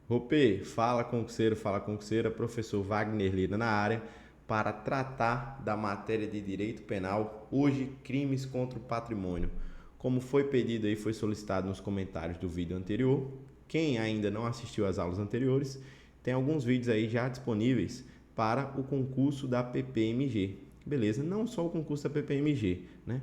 Ropê, fala concurseira, professor Wagner Lira na área para tratar da matéria de direito penal, hoje crimes contra o patrimônio. Como foi pedido aí, foi solicitado nos comentários do vídeo anterior. Quem ainda não assistiu às aulas anteriores, tem alguns vídeos aí já disponíveis para o concurso da PPMG. Beleza? Não só o concurso da PPMG, né?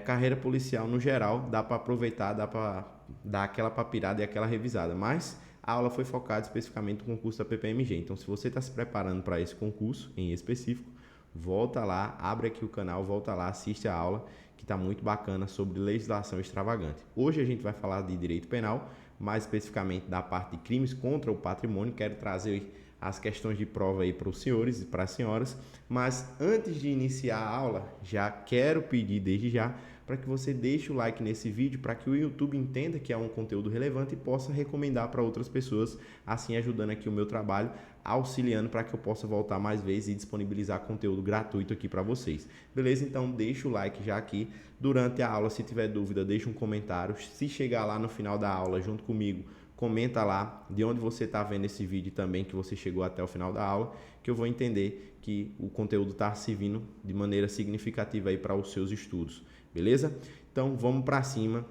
Carreira policial no geral, dá para aproveitar, dá para dar aquela papirada e aquela revisada, mas a aula foi focada especificamente no concurso da PPMG. Então, se você está se preparando para esse concurso em específico, volta lá, abre aqui o canal, volta lá, assiste a aula, que está muito bacana sobre legislação extravagante. Hoje a gente vai falar de direito penal, mais especificamente da parte de crimes contra o patrimônio. Quero trazer as questões de prova aí para os senhores e para as senhoras, mas antes de iniciar a aula, já quero pedir desde já para que você deixe o like nesse vídeo para que o YouTube entenda que é um conteúdo relevante e possa recomendar para outras pessoas, assim ajudando aqui o meu trabalho, auxiliando para que eu possa voltar mais vezes e disponibilizar conteúdo gratuito aqui para vocês. Beleza? Então deixa o like já aqui. Durante a aula, se tiver dúvida, deixa um comentário. Se chegar lá no final da aula junto comigo, comenta lá de onde você está vendo esse vídeo também, que você chegou até o final da aula, que eu vou entender que o conteúdo está servindo de maneira significativa aí para os seus estudos. Beleza? Então vamos para cima.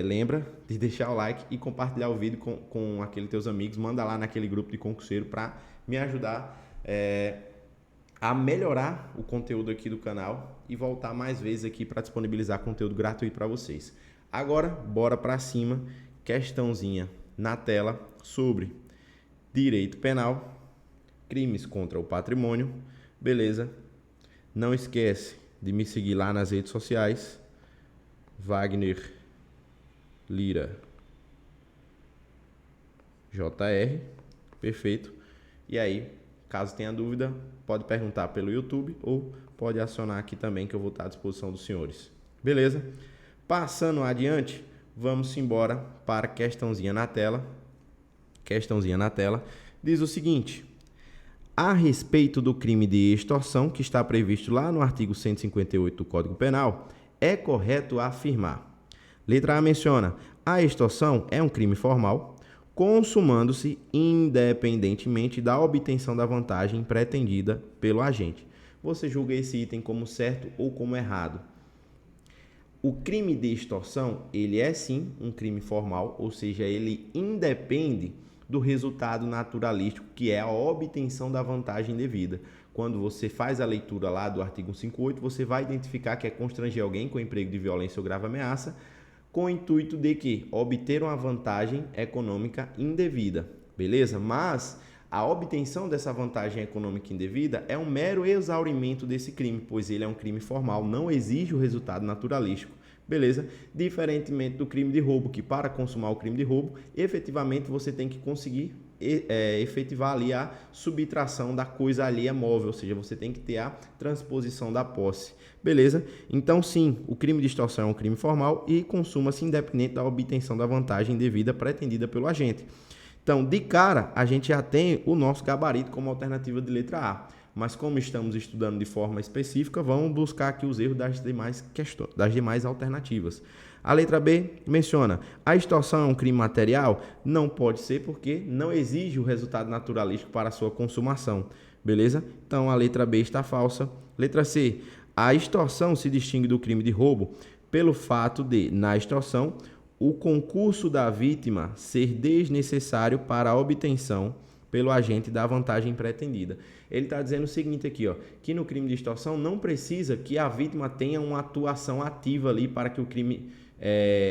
Lembra de deixar o like e compartilhar o vídeo com aqueles teus amigos. Manda lá naquele grupo de concurseiro para me ajudar a melhorar o conteúdo aqui do canal e voltar mais vezes aqui para disponibilizar conteúdo gratuito para vocês. Agora, bora para cima. Questãozinha na tela sobre direito penal, crimes contra o patrimônio. Beleza? Não esquece de me seguir lá nas redes sociais, Wagner Lira JR, perfeito. E aí, caso tenha dúvida, pode perguntar pelo YouTube ou pode acionar aqui também que eu vou estar à disposição dos senhores. Beleza? Passando adiante, vamos embora para a questãozinha na tela. Questãozinha na tela diz o seguinte: a respeito do crime de extorsão, que está previsto lá no artigo 158 do Código Penal, é correto afirmar. Letra A menciona: a extorsão é um crime formal, consumando-se independentemente da obtenção da vantagem pretendida pelo agente. Você julga esse item como certo ou como errado? O crime de extorsão, ele é sim um crime formal, ou seja, ele independe do resultado naturalístico, que é a obtenção da vantagem devida. Quando você faz a leitura lá do artigo 158, você vai identificar que é constranger alguém com emprego de violência ou grave ameaça, com o intuito de que obter uma vantagem econômica indevida, beleza? Mas a obtenção dessa vantagem econômica indevida é um mero exaurimento desse crime, pois ele é um crime formal, não exige o resultado naturalístico. Beleza? Diferentemente do crime de roubo, que para consumar o crime de roubo, efetivamente você tem que conseguir efetivar ali a subtração da coisa alheia móvel, ou seja, você tem que ter a transposição da posse. Beleza? Então, sim, o crime de extorsão é um crime formal e consuma-se independente da obtenção da vantagem devida pretendida pelo agente. Então, de cara, a gente já tem o nosso gabarito como alternativa de letra A. Mas como estamos estudando de forma específica, vamos buscar aqui os erros das demais alternativas. A letra B menciona: a extorsão é um crime material? Não pode ser porque não exige o resultado naturalístico para a sua consumação. Beleza? Então a letra B está falsa. Letra C: a extorsão se distingue do crime de roubo pelo fato de, na extorsão, o concurso da vítima ser desnecessário para a obtenção pelo agente da vantagem pretendida. Ele está dizendo o seguinte aqui, ó, que no crime de extorsão não precisa que a vítima tenha uma atuação ativa ali para que o crime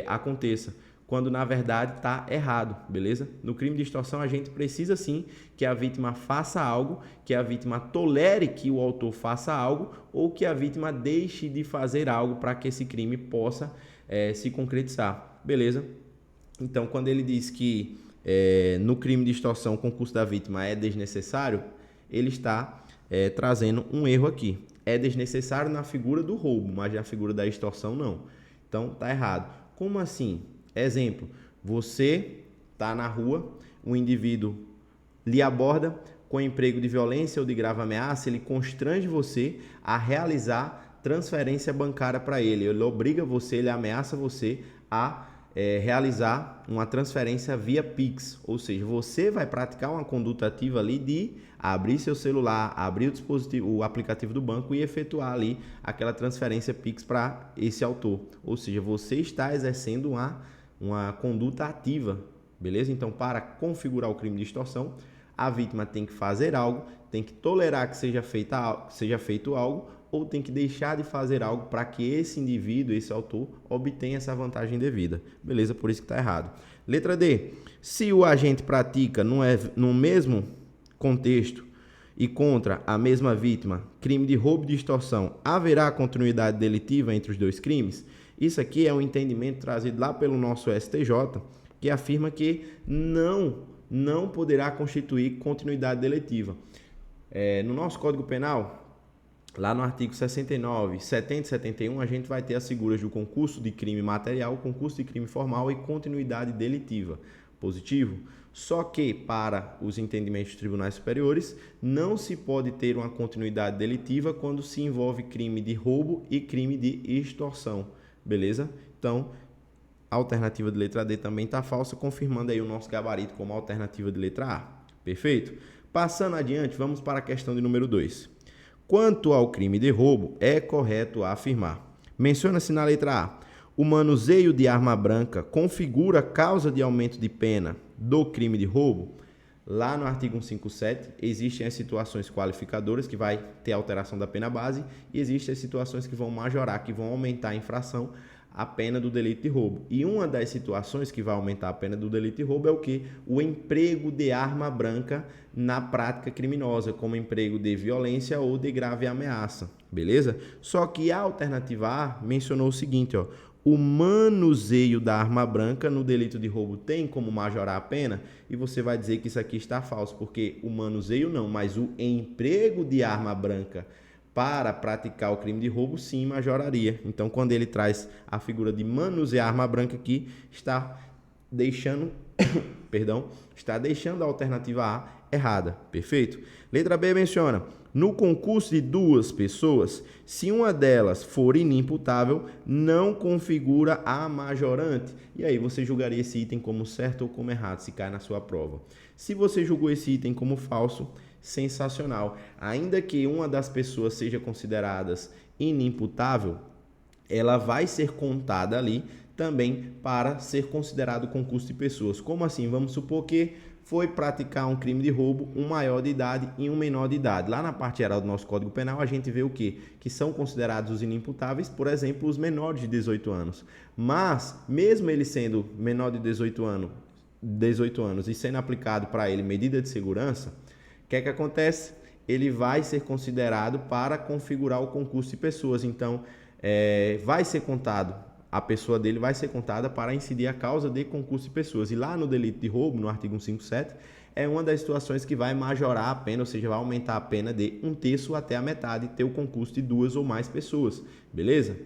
aconteça, quando na verdade está errado, beleza? No crime de extorsão a gente precisa sim que a vítima faça algo, que a vítima tolere que o autor faça algo ou que a vítima deixe de fazer algo para que esse crime possa se concretizar, beleza? Então, quando ele diz que no crime de extorsão o concurso da vítima é desnecessário, ele está trazendo um erro aqui. É desnecessário na figura do roubo, mas na figura da extorsão não. Então, está errado. Como assim? Exemplo, você está na rua, um indivíduo lhe aborda com emprego de violência ou de grave ameaça, ele constrange você a realizar transferência bancária para ele. Ele obriga você, ele ameaça você a realizar uma transferência via Pix, ou seja, você vai praticar uma conduta ativa ali de abrir seu celular, abrir o dispositivo, o aplicativo do banco e efetuar ali aquela transferência Pix para esse autor, ou seja, você está exercendo uma conduta ativa, beleza? Então, para configurar o crime de extorsão, a vítima tem que fazer algo, tem que tolerar que seja feito algo, ou tem que deixar de fazer algo para que esse indivíduo, esse autor, obtenha essa vantagem devida. Beleza? Por isso que está errado. Letra D. Se o agente pratica no mesmo contexto e contra a mesma vítima crime de roubo de extorsão, haverá continuidade delitiva entre os dois crimes? Isso aqui é um entendimento trazido lá pelo nosso STJ, que afirma que não poderá constituir continuidade deletiva. No nosso Código Penal, lá no artigo 69, 70 e 71, a gente vai ter as figuras do concurso de crime material, concurso de crime formal e continuidade delitiva. Positivo? Só que, para os entendimentos dos tribunais superiores, não se pode ter uma continuidade delitiva quando se envolve crime de roubo e crime de extorsão. Beleza? Então, a alternativa de letra D também está falsa, confirmando aí o nosso gabarito como alternativa de letra A. Perfeito? Passando adiante, vamos para a questão de número 2. Quanto ao crime de roubo, é correto afirmar. Menciona-se na letra A: o manuseio de arma branca configura causa de aumento de pena do crime de roubo? Lá no artigo 157, existem as situações qualificadoras, que vai ter alteração da pena base, e existem as situações que vão majorar, que vão aumentar a infração, a pena do delito de roubo. E uma das situações que vai aumentar a pena do delito de roubo é o quê? O emprego de arma branca na prática criminosa, como emprego de violência ou de grave ameaça, beleza? Só que a alternativa A mencionou o seguinte, ó: o manuseio da arma branca no delito de roubo tem como majorar a pena? E você vai dizer que isso aqui está falso, porque o manuseio não, mas o emprego de arma branca para praticar o crime de roubo, sim, majoraria. Então, quando ele traz a figura de manusear arma branca aqui, está deixando a alternativa A errada. Perfeito? Letra B menciona: no concurso de duas pessoas, se uma delas for inimputável, não configura a majorante. E aí você julgaria esse item como certo ou como errado, se cai na sua prova. Se você julgou esse item como falso, sensacional. Ainda que uma das pessoas seja considerada inimputável, ela vai ser contada ali também para ser considerado concurso de pessoas. Como assim? Vamos supor que foi praticar um crime de roubo um maior de idade e um menor de idade. Lá na parte geral do nosso Código Penal, a gente vê o quê? Que são considerados os inimputáveis, por exemplo, os menores de 18 anos. Mas, mesmo ele sendo menor de 18 anos e sendo aplicado para ele medida de segurança, o que acontece? Ele vai ser considerado para configurar o concurso de pessoas. Então, vai ser contado, a pessoa dele vai ser contada para incidir a causa de concurso de pessoas. E lá no delito de roubo, no artigo 157, é uma das situações que vai majorar a pena, ou seja, vai aumentar a pena de 1/3 até a metade, ter o concurso de 2 ou mais pessoas. Beleza?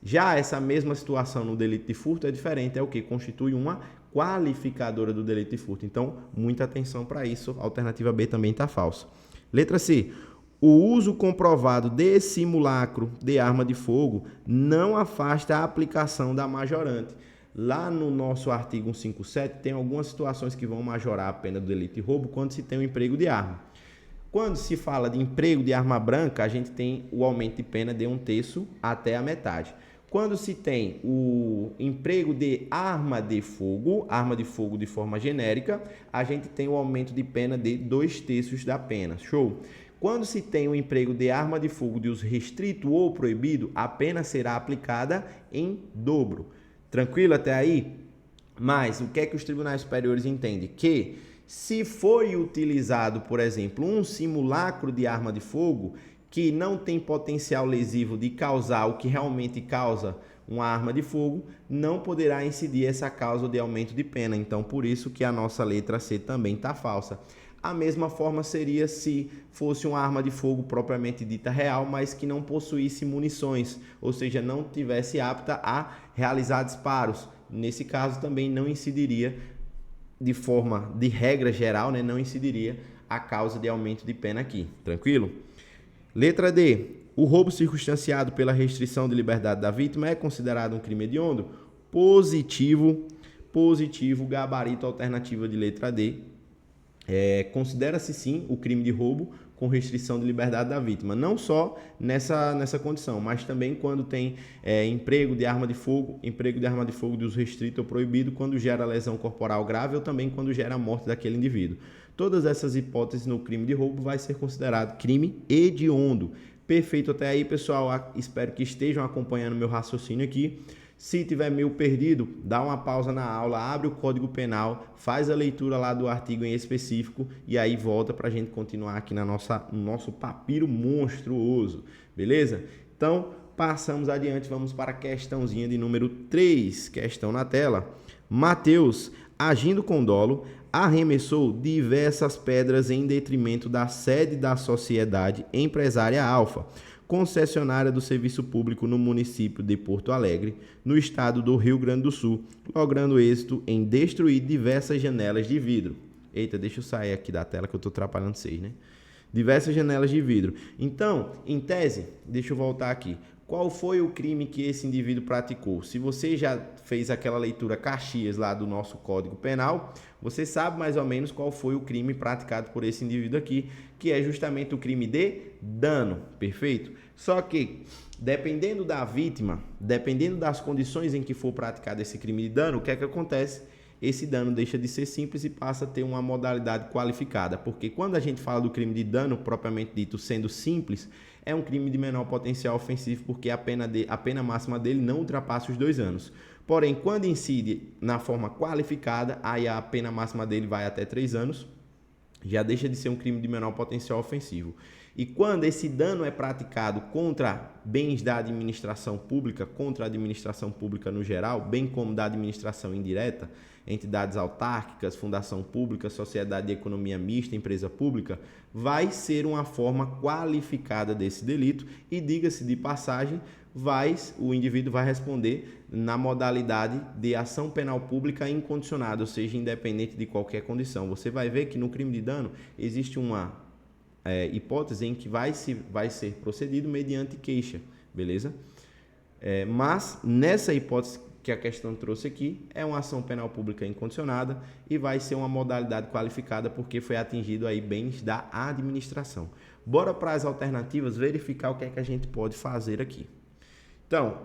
Já essa mesma situação no delito de furto é diferente, é o que? Constitui uma qualificadora do delito de furto. Então, muita atenção para isso. A alternativa B também está falsa. Letra C. O uso comprovado de simulacro de arma de fogo não afasta a aplicação da majorante. Lá no nosso artigo 157, tem algumas situações que vão majorar a pena do delito de roubo quando se tem o emprego de arma. Quando se fala de emprego de arma branca, a gente tem o aumento de pena de 1/3 até a metade. Quando se tem o emprego de arma de fogo de forma genérica, a gente tem o aumento de pena de 2/3 da pena. Show? Quando se tem o emprego de arma de fogo de uso restrito ou proibido, a pena será aplicada em dobro. Tranquilo até aí? Mas o que é que os tribunais superiores entendem? Que se foi utilizado, por exemplo, um simulacro de arma de fogo que não tem potencial lesivo de causar o que realmente causa uma arma de fogo, não poderá incidir essa causa de aumento de pena. Então, por isso que a nossa letra C também está falsa. A mesma forma seria se fosse uma arma de fogo propriamente dita real, mas que não possuísse munições, ou seja, não tivesse apta a realizar disparos. Nesse caso também não incidiria de regra geral, né, não incidiria a causa de aumento de pena aqui. Tranquilo? Letra D. O roubo circunstanciado pela restrição de liberdade da vítima é considerado um crime hediondo? Positivo. positivo, gabarito alternativa de letra D. Considera-se sim o crime de roubo com restrição de liberdade da vítima, não só nessa condição, mas também quando tem emprego de arma de fogo de uso restrito ou proibido, quando gera lesão corporal grave ou também quando gera a morte daquele indivíduo. Todas essas hipóteses no crime de roubo vai ser considerado crime hediondo. Perfeito até aí, pessoal? Espero que estejam acompanhando meu raciocínio aqui. Se tiver meio perdido, dá uma pausa na aula, abre o Código Penal, faz a leitura lá do artigo em específico e aí volta para a gente continuar aqui no nosso papiro monstruoso, beleza? Então, passamos adiante, vamos para a questãozinha de número 3, questão na tela. Mateus, agindo com dolo, arremessou diversas pedras em detrimento da sede da Sociedade Empresária Alfa, concessionária do serviço público no município de Porto Alegre, no estado do Rio Grande do Sul, logrando êxito em destruir diversas janelas de vidro. Eita, deixa eu sair aqui da tela que eu estou atrapalhando vocês, né? Diversas janelas de vidro. Então, em tese, deixa eu voltar aqui. Qual foi o crime que esse indivíduo praticou? Se você já fez aquela leitura Caxias lá do nosso Código Penal, você sabe mais ou menos qual foi o crime praticado por esse indivíduo aqui, que é justamente o crime de dano, perfeito? Só que, dependendo da vítima, dependendo das condições em que for praticado esse crime de dano, o que é que acontece? Esse dano deixa de ser simples e passa a ter uma modalidade qualificada, porque quando a gente fala do crime de dano, propriamente dito, sendo simples, é um crime de menor potencial ofensivo, porque a pena máxima dele não ultrapassa os 2 anos. Porém, quando incide na forma qualificada, aí a pena máxima dele vai até 3 anos, já deixa de ser um crime de menor potencial ofensivo. E quando esse dano é praticado contra bens da administração pública, contra a administração pública no geral, bem como da administração indireta, entidades autárquicas, fundação pública, sociedade de economia mista, empresa pública, vai ser uma forma qualificada desse delito e, diga-se de passagem, o indivíduo vai responder na modalidade de ação penal pública incondicionada, ou seja, independente de qualquer condição. Você vai ver que no crime de dano existe uma hipótese em que vai ser procedido mediante queixa, beleza? Mas nessa hipótese que a questão trouxe aqui, é uma ação penal pública incondicionada e vai ser uma modalidade qualificada porque foi atingido aí bens da administração. Bora para as alternativas verificar o que é que a gente pode fazer aqui. Então,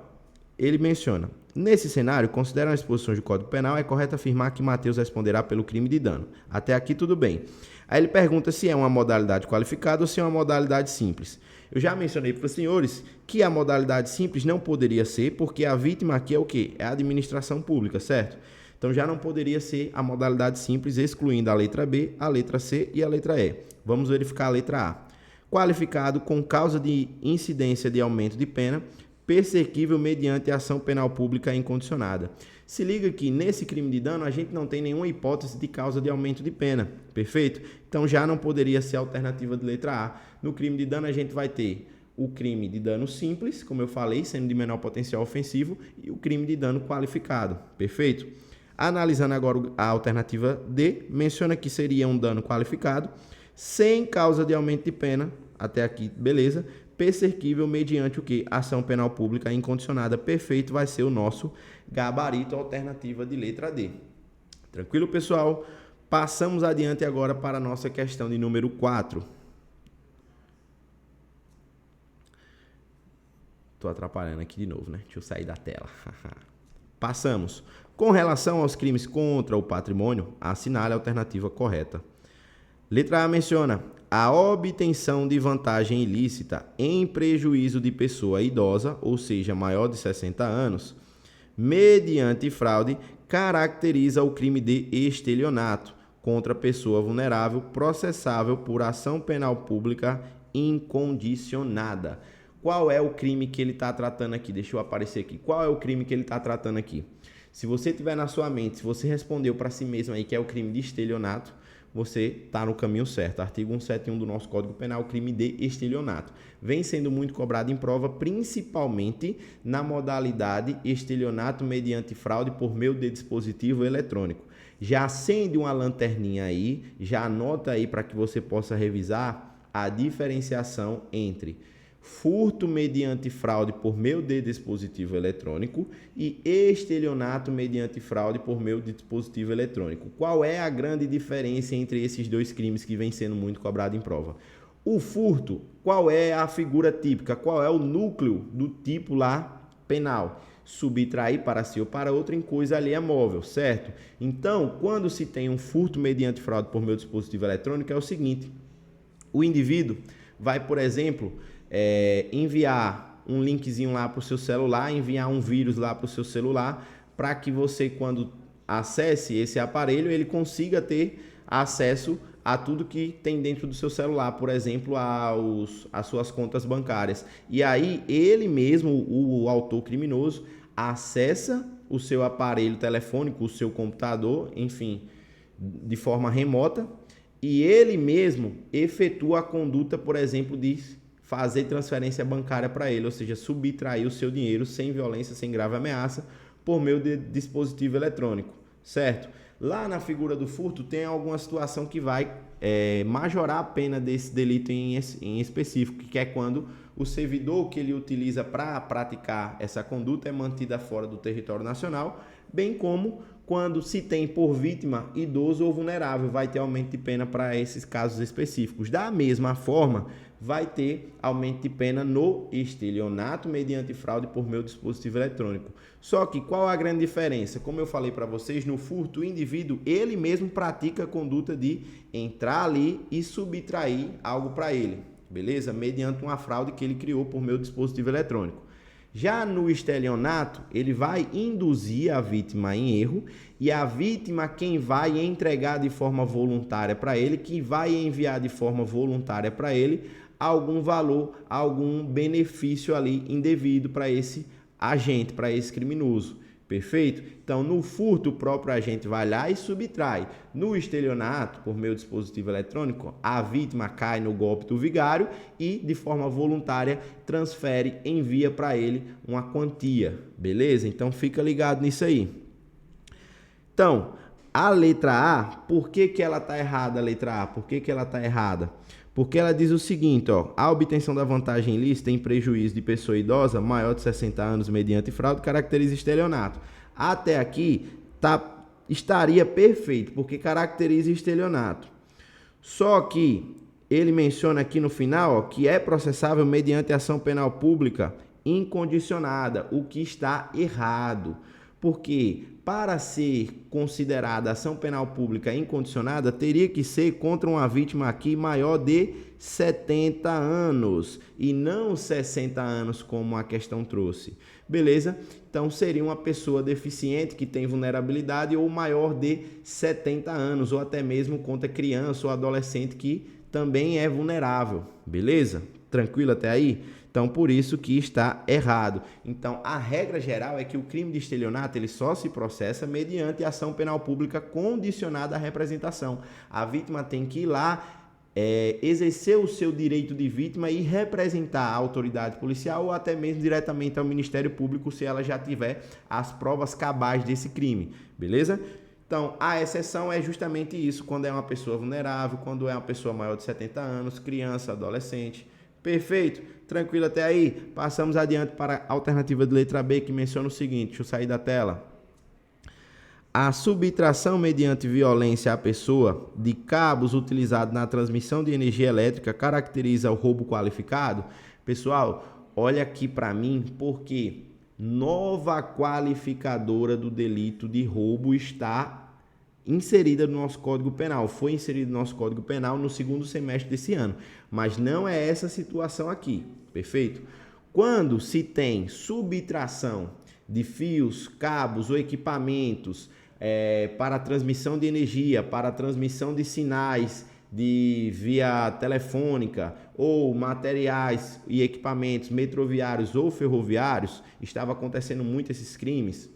ele menciona, nesse cenário, considerando as exposições do Código Penal, é correto afirmar que Mateus responderá pelo crime de dano. Até aqui tudo bem. Aí ele pergunta se é uma modalidade qualificada ou se é uma modalidade simples. Eu já mencionei para os senhores que a modalidade simples não poderia ser, porque a vítima aqui é o quê? É a administração pública, certo? Então já não poderia ser a modalidade simples, excluindo a letra B, a letra C e a letra E. Vamos verificar a letra A. Qualificado com causa de incidência de aumento de pena, perseguível mediante ação penal pública incondicionada. Se liga que nesse crime de dano a gente não tem nenhuma hipótese de causa de aumento de pena, perfeito? Então já não poderia ser a alternativa de letra A. No crime de dano a gente vai ter o crime de dano simples, como eu falei, sendo de menor potencial ofensivo, e o crime de dano qualificado, perfeito? Analisando agora a alternativa D, menciona que seria um dano qualificado, sem causa de aumento de pena, até aqui, beleza? Perseguível mediante o que? Ação penal pública incondicionada. Perfeito, vai ser o nosso gabarito, alternativa de letra D. Tranquilo, pessoal? Passamos adiante agora para a nossa questão de número 4. Estou atrapalhando aqui de novo, né? Deixa eu sair da tela. Passamos. Com relação aos crimes contra o patrimônio, assinale a alternativa correta. Letra A menciona a obtenção de vantagem ilícita em prejuízo de pessoa idosa, ou seja, maior de 60 anos, mediante fraude, caracteriza o crime de estelionato contra pessoa vulnerável processável por ação penal pública incondicionada. Qual é o crime que ele está tratando aqui? Deixa eu aparecer aqui. Qual é o crime que ele está tratando aqui? Se você tiver na sua mente, se você respondeu para si mesmo aí que é o crime de estelionato, você está no caminho certo. Artigo 171 do nosso Código Penal, crime de estelionato. Vem sendo muito cobrado em prova, principalmente na modalidade estelionato mediante fraude por meio de dispositivo eletrônico. Já acende uma lanterninha aí, já anota aí para que você possa revisar a diferenciação entre furto mediante fraude por meio de dispositivo eletrônico e estelionato mediante fraude por meio de dispositivo eletrônico. Qual é a grande diferença entre esses dois crimes que vem sendo muito cobrado em prova? O furto, qual é a figura típica? Qual é o núcleo do tipo lá penal? Subtrair para si ou para outro em coisa alheia móvel, certo? Então, quando se tem um furto mediante fraude por meio de dispositivo eletrônico, é o seguinte: o indivíduo vai, por exemplo, enviar um linkzinho lá para o seu celular, enviar um vírus lá para o seu celular, para que você, quando acesse esse aparelho, ele consiga ter acesso a tudo que tem dentro do seu celular, por exemplo, as suas contas bancárias. E aí, ele mesmo, o autor criminoso, acessa o seu aparelho telefônico, o seu computador, enfim, de forma remota, e ele mesmo efetua a conduta, por exemplo, de fazer transferência bancária para ele, ou seja, subtrair o seu dinheiro sem violência, sem grave ameaça, por meio de dispositivo eletrônico, certo? Lá na figura do furto tem alguma situação que vai majorar a pena desse delito em específico, que é quando o servidor que ele utiliza para praticar essa conduta é mantida fora do território nacional, bem como quando se tem por vítima idoso ou vulnerável, vai ter aumento de pena para esses casos específicos. Da mesma forma, vai ter aumento de pena no estelionato mediante fraude por meio de dispositivo eletrônico. Só que qual a grande diferença? Como eu falei para vocês, no furto, o indivíduo, ele mesmo pratica a conduta de entrar ali e subtrair algo para ele, beleza? Mediante uma fraude que ele criou por meio do dispositivo eletrônico. Já no estelionato, ele vai induzir a vítima em erro e a vítima quem vai entregar de forma voluntária para ele, que vai enviar de forma voluntária para ele algum valor, algum benefício ali indevido para esse agente, para esse criminoso. Perfeito? Então, no furto, o próprio agente vai lá e subtrai. No estelionato, por meio do dispositivo eletrônico, a vítima cai no golpe do vigário e, de forma voluntária, transfere, envia para ele uma quantia. Beleza? Então, fica ligado nisso aí. Então, a letra A, por que ela está errada, a letra A? Por que ela está errada? Porque ela diz o seguinte, ó, a obtenção da vantagem ilícita em prejuízo de pessoa idosa maior de 60 anos mediante fraude caracteriza estelionato. Até aqui estaria perfeito, porque caracteriza estelionato. Só que ele menciona aqui no final, ó, que é processável mediante ação penal pública incondicionada, o que está errado. Porque para ser considerada ação penal pública incondicionada, teria que ser contra uma vítima aqui maior de 70 anos e não 60 anos como a questão trouxe. Beleza? Então seria uma pessoa deficiente que tem vulnerabilidade ou maior de 70 anos ou até mesmo contra criança ou adolescente que também é vulnerável. Beleza? Tranquilo até aí? Então, por isso que está errado. Então, a regra geral é que o crime de estelionato ele só se processa mediante ação penal pública condicionada à representação. A vítima tem que ir lá, exercer o seu direito de vítima e representar a autoridade policial ou até mesmo diretamente ao Ministério Público se ela já tiver as provas cabais desse crime. Beleza? Então, a exceção é justamente isso, quando é uma pessoa vulnerável, quando é uma pessoa maior de 70 anos, criança, adolescente. Perfeito? Tranquilo até aí? Passamos adiante para a alternativa de letra B, que menciona o seguinte, deixa eu sair da tela. A subtração mediante violência à pessoa de cabos utilizados na transmissão de energia elétrica caracteriza o roubo qualificado? Pessoal, olha aqui para mim, porque nova qualificadora do delito de roubo está inserida no nosso Código Penal, foi inserida no nosso Código Penal no segundo semestre desse ano, mas não é essa situação aqui, perfeito? Quando se tem subtração de fios, cabos ou equipamentos para transmissão de energia, para transmissão de sinais de via telefônica ou materiais e equipamentos metroviários ou ferroviários, estava acontecendo muito esses crimes.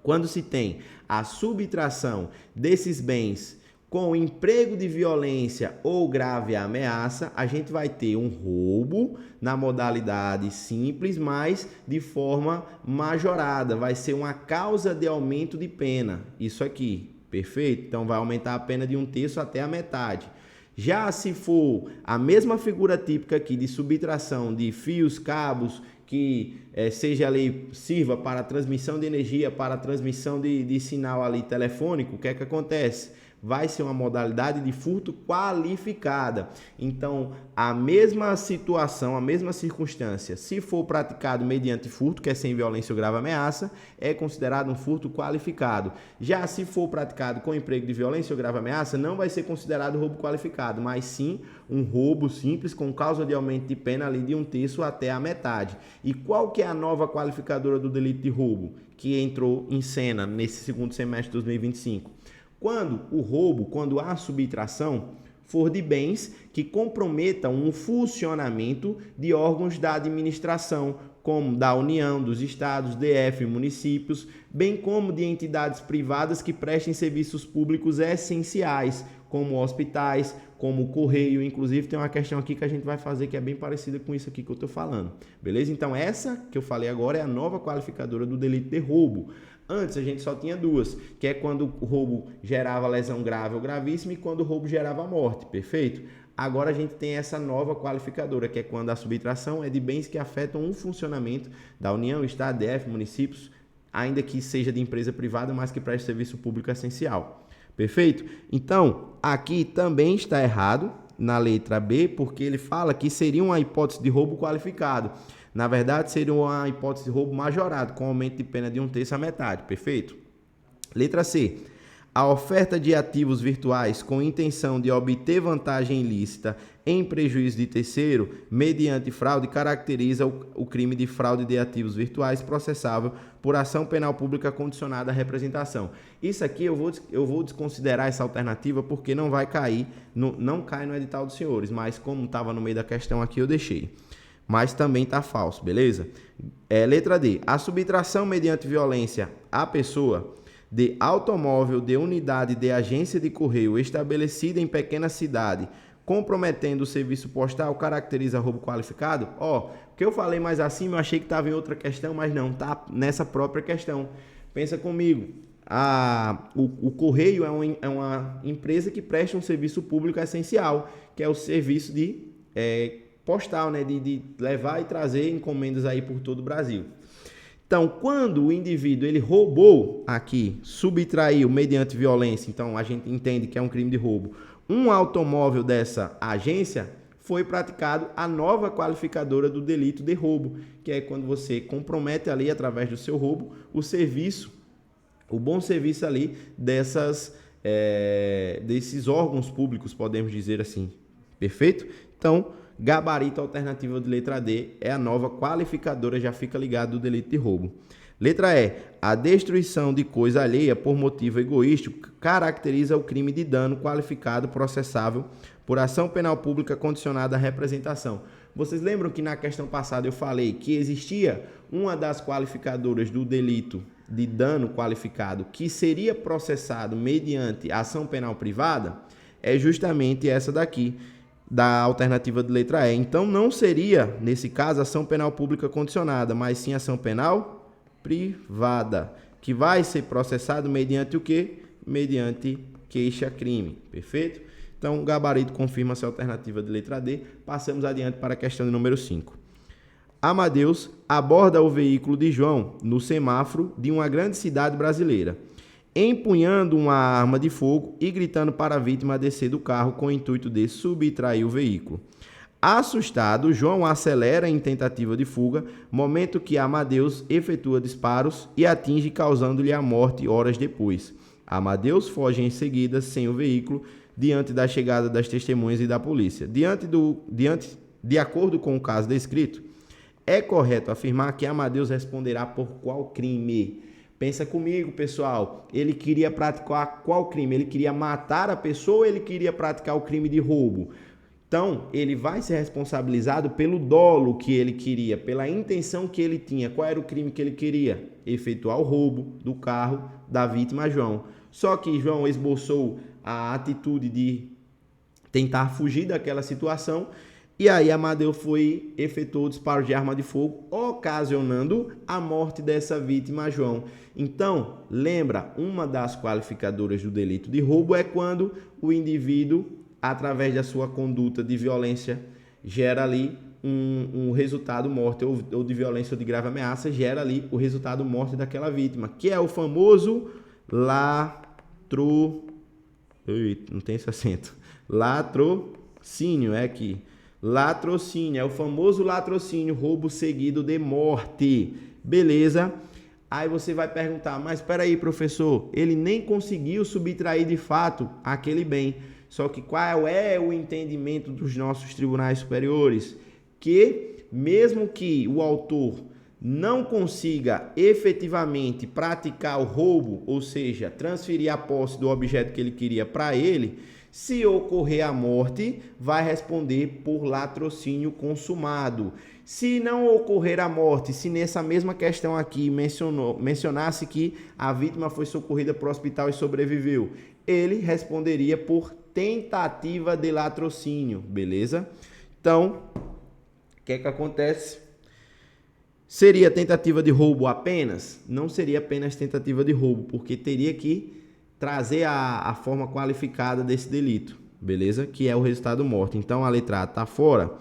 Quando se tem a subtração desses bens com emprego de violência ou grave ameaça, a gente vai ter um roubo na modalidade simples, mas de forma majorada. Vai ser uma causa de aumento de pena. Isso aqui, perfeito? Então vai aumentar a pena de 1/3 até a metade. Já se for a mesma figura típica aqui de subtração de fios, cabos, que seja ali, sirva para transmissão de energia, para transmissão de sinal ali telefônico, o que é que acontece? Vai ser uma modalidade de furto qualificada. Então, a mesma situação, a mesma circunstância, se for praticado mediante furto, que é sem violência ou grave ameaça, é considerado um furto qualificado. Já se for praticado com emprego de violência ou grave ameaça, não vai ser considerado roubo qualificado, mas sim um roubo simples com causa de aumento de pena ali de 1/3 até a metade. E qual que é a nova qualificadora do delito de roubo que entrou em cena nesse segundo semestre de 2025? Quando há subtração for de bens que comprometam o funcionamento de órgãos da administração, como da União, dos estados, DF, municípios, bem como de entidades privadas que prestem serviços públicos essenciais, como hospitais, como o Correio. Inclusive tem uma questão aqui que a gente vai fazer que é bem parecida com isso aqui que eu estou falando. Beleza? Então essa que eu falei agora é a nova qualificadora do delito de roubo. Antes a gente só tinha duas, que é quando o roubo gerava lesão grave ou gravíssima e quando o roubo gerava morte, perfeito? Agora a gente tem essa nova qualificadora, que é quando a subtração é de bens que afetam o funcionamento da União, Estado, DF, municípios, ainda que seja de empresa privada, mas que preste serviço público essencial. Perfeito? Então, aqui também está errado na letra B, porque ele fala que seria uma hipótese de roubo qualificado. Na verdade, seria uma hipótese de roubo majorado, com aumento de pena de 1/3 à metade. Perfeito? Letra C. A oferta de ativos virtuais com intenção de obter vantagem ilícita em prejuízo de terceiro, mediante fraude, caracteriza o crime de fraude de ativos virtuais processável por ação penal pública condicionada à representação. Isso aqui eu vou desconsiderar essa alternativa porque não vai cair, não cai no edital dos senhores, mas como estava no meio da questão aqui eu deixei. Mas também está falso, beleza? Letra D. A subtração mediante violência à pessoa de automóvel de unidade de agência de correio estabelecida em pequena cidade, comprometendo o serviço postal, caracteriza roubo qualificado? O que eu falei mais acima, eu achei que estava em outra questão, mas não, está nessa própria questão. Pensa comigo. O correio é uma empresa que presta um serviço público essencial, que é o serviço de postal, né, de levar e trazer encomendas aí por todo o Brasil. Então, quando o indivíduo ele roubou aqui, subtraiu mediante violência, então a gente entende que é um crime de roubo, um automóvel dessa agência, foi praticado a nova qualificadora do delito de roubo, que é quando você compromete ali, através do seu roubo, o serviço, o bom serviço ali desses órgãos públicos, podemos dizer assim. Perfeito? Então, gabarito alternativa de letra D é a nova qualificadora, já fica ligado do delito de roubo. Letra E. A destruição de coisa alheia por motivo egoístico caracteriza o crime de dano qualificado processável por ação penal pública condicionada à representação. Vocês lembram que na questão passada eu falei que existia uma das qualificadoras do delito de dano qualificado que seria processado mediante ação penal privada? É justamente essa daqui, da alternativa de letra E. Então, não seria, nesse caso, ação penal pública condicionada, mas sim ação penal privada, que vai ser processado mediante o quê? Mediante queixa-crime. Perfeito? Então, o gabarito confirma essa alternativa de letra D. Passamos adiante para a questão de número 5. Amadeus aborda o veículo de João no semáforo de uma grande cidade brasileira, empunhando uma arma de fogo e gritando para a vítima descer do carro com o intuito de subtrair o veículo. Assustado, João acelera em tentativa de fuga, momento que Amadeus efetua disparos e atinge, causando-lhe a morte horas depois. Amadeus foge em seguida sem o veículo, diante da chegada das testemunhas e da polícia. De acordo com o caso descrito, é correto afirmar que Amadeus responderá por qual crime? Pensa comigo, pessoal. Ele queria praticar qual crime? Ele queria matar a pessoa ou ele queria praticar o crime de roubo? Então, ele vai ser responsabilizado pelo dolo que ele queria, pela intenção que ele tinha. Qual era o crime que ele queria? Efetuar o roubo do carro da vítima João. Só que João esboçou a atitude de tentar fugir daquela situação. E aí Amadeus efetuou o disparo de arma de fogo, ocasionando a morte dessa vítima, João. Então, lembra, uma das qualificadoras do delito de roubo é quando o indivíduo através da sua conduta de violência, gera ali um resultado morte, ou de violência ou de grave ameaça, gera ali o resultado morte daquela vítima, que é o famoso não tem esse acento. Latrocínio, é aqui. Latrocínio, é o famoso latrocínio, roubo seguido de morte. Beleza? Aí você vai perguntar, mas espera aí, professor, ele nem conseguiu subtrair de fato aquele bem. Só que qual é o entendimento dos nossos tribunais superiores? Que mesmo que o autor não consiga efetivamente praticar o roubo, ou seja, transferir a posse do objeto que ele queria para ele, se ocorrer a morte, vai responder por latrocínio consumado. Se não ocorrer a morte, se nessa mesma questão aqui mencionasse que a vítima foi socorrida para o hospital e sobreviveu, ele responderia por tentativa de latrocínio, beleza? Então, o que acontece? Seria tentativa de roubo apenas? Não seria apenas tentativa de roubo, porque teria que trazer a forma qualificada desse delito, beleza? Que é o resultado morte. Então, a letra A está fora.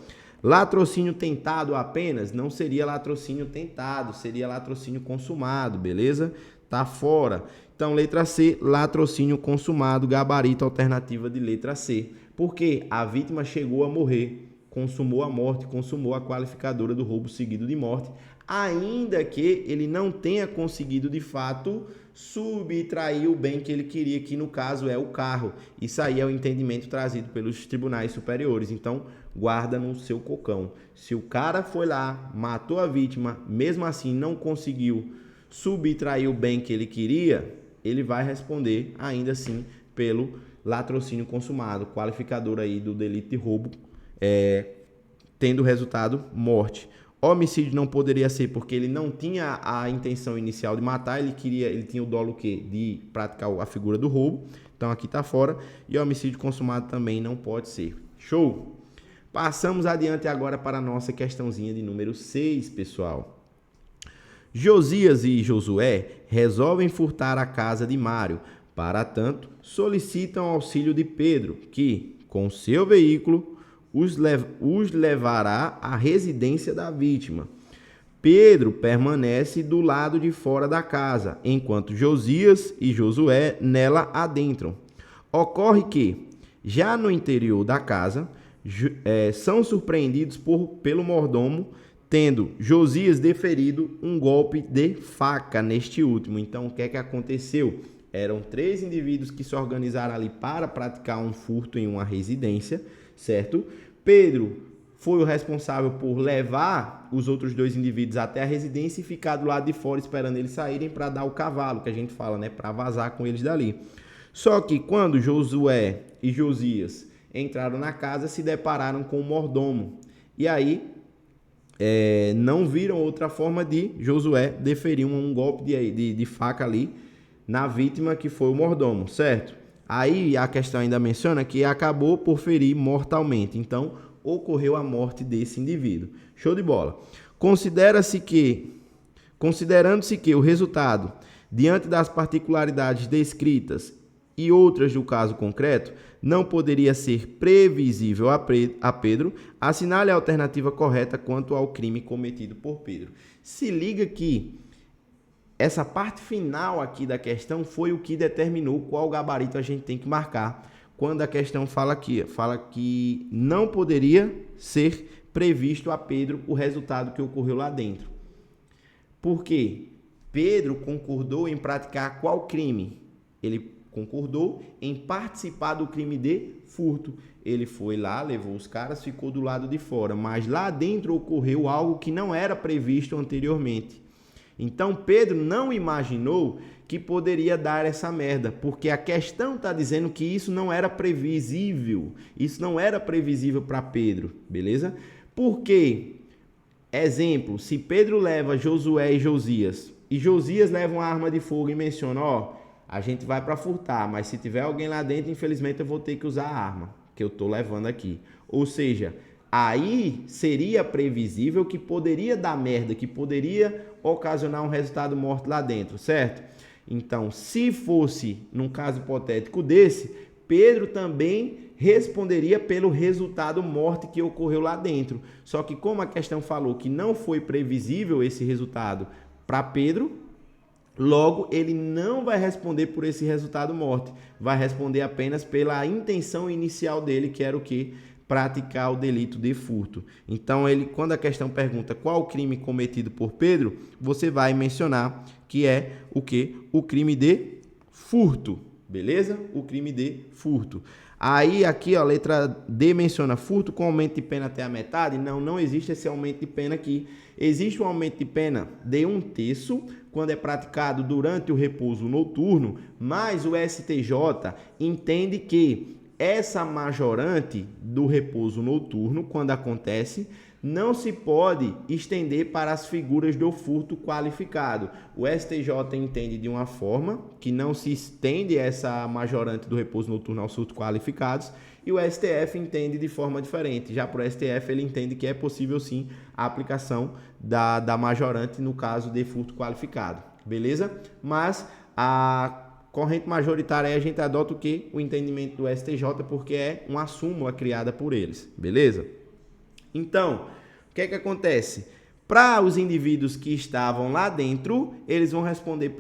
Latrocínio tentado apenas? Não seria latrocínio tentado, seria latrocínio consumado, beleza? Tá fora. Então, letra C, latrocínio consumado, gabarito alternativa de letra C. Porque a vítima chegou a morrer, consumou a morte, consumou a qualificadora do roubo seguido de morte, ainda que ele não tenha conseguido de fato subtrair o bem que ele queria, que no caso é o carro. Isso aí é o entendimento trazido pelos tribunais superiores. Então, guarda no seu cocão. Se o cara foi lá, matou a vítima, mesmo assim não conseguiu subtrair o bem que ele queria, ele vai responder ainda assim pelo latrocínio consumado, qualificador aí do delito de roubo, tendo resultado morte. Homicídio não poderia ser porque ele não tinha a intenção inicial de matar, ele tinha o dolo de praticar a figura do roubo, então aqui está fora. E homicídio consumado também não pode ser. Show! Passamos adiante agora para a nossa questãozinha de número 6, pessoal. Josias e Josué resolvem furtar a casa de Mário. Para tanto, solicitam auxílio de Pedro, que, com seu veículo, os levará à residência da vítima. Pedro permanece do lado de fora da casa, enquanto Josias e Josué nela adentram. Ocorre que, já no interior da casa, são surpreendidos pelo mordomo, tendo Josias deferido um golpe de faca neste último. Então, o que aconteceu? Eram 3 indivíduos que se organizaram ali para praticar um furto em uma residência, certo? Pedro foi o responsável por levar os outros 2 indivíduos até a residência e ficar do lado de fora esperando eles saírem para dar o cavalo, que a gente fala, né? Para vazar com eles dali. Só que quando Josué e Josias entraram na casa, se depararam com o mordomo. E aí, não viram outra forma de Josué deferir um golpe de faca ali na vítima, que foi o mordomo, certo? Aí a questão ainda menciona que acabou por ferir mortalmente. Então, ocorreu a morte desse indivíduo. Show de bola. Considerando-se que o resultado, diante das particularidades descritas e outras do caso concreto, não poderia ser previsível a Pedro, assinale a alternativa correta quanto ao crime cometido por Pedro. Se liga que essa parte final aqui da questão foi o que determinou qual gabarito a gente tem que marcar. Quando a questão fala que não poderia ser previsto a Pedro o resultado que ocorreu lá dentro. Por quê? Pedro concordou em praticar qual crime? Ele concordou em participar do crime de furto. Ele foi lá, levou os caras, ficou do lado de fora. Mas lá dentro ocorreu algo que não era previsto anteriormente. Então, Pedro não imaginou que poderia dar essa merda, porque a questão está dizendo que isso não era previsível. Isso não era previsível para Pedro, beleza? Por quê? Exemplo, se Pedro leva Josué e Josias leva uma arma de fogo e menciona, a gente vai para furtar, mas se tiver alguém lá dentro, infelizmente eu vou ter que usar a arma que eu estou levando aqui. Ou seja, aí seria previsível que poderia dar merda, que poderia ocasionar um resultado morto lá dentro, certo? Então, se fosse, num caso hipotético desse, Pedro também responderia pelo resultado morte que ocorreu lá dentro. Só que como a questão falou que não foi previsível esse resultado para Pedro, logo ele não vai responder por esse resultado morte, vai responder apenas pela intenção inicial dele, que era o quê? Praticar o delito de furto. Então, quando a questão pergunta qual o crime cometido por Pedro, você vai mencionar que é o quê? O crime de furto, beleza? O crime de furto. Aí, aqui, ó, a letra D menciona furto com aumento de pena até a metade. Não existe esse aumento de pena aqui. Existe um aumento de pena de 1/3 quando é praticado durante o repouso noturno, mas o STJ entende que essa majorante do repouso noturno, quando acontece, não se pode estender para as figuras do furto qualificado. O STJ entende de uma forma que não se estende essa majorante do repouso noturno aos furtos qualificados, e o STF entende de forma diferente. Já para o STF, ele entende que é possível sim a aplicação da majorante no caso de furto qualificado, beleza? Mas a corrente majoritária, a gente adota o quê? O entendimento do STJ, porque é uma súmula criada por eles, beleza? Então, o que é que acontece? Para os indivíduos que estavam lá dentro, eles vão responder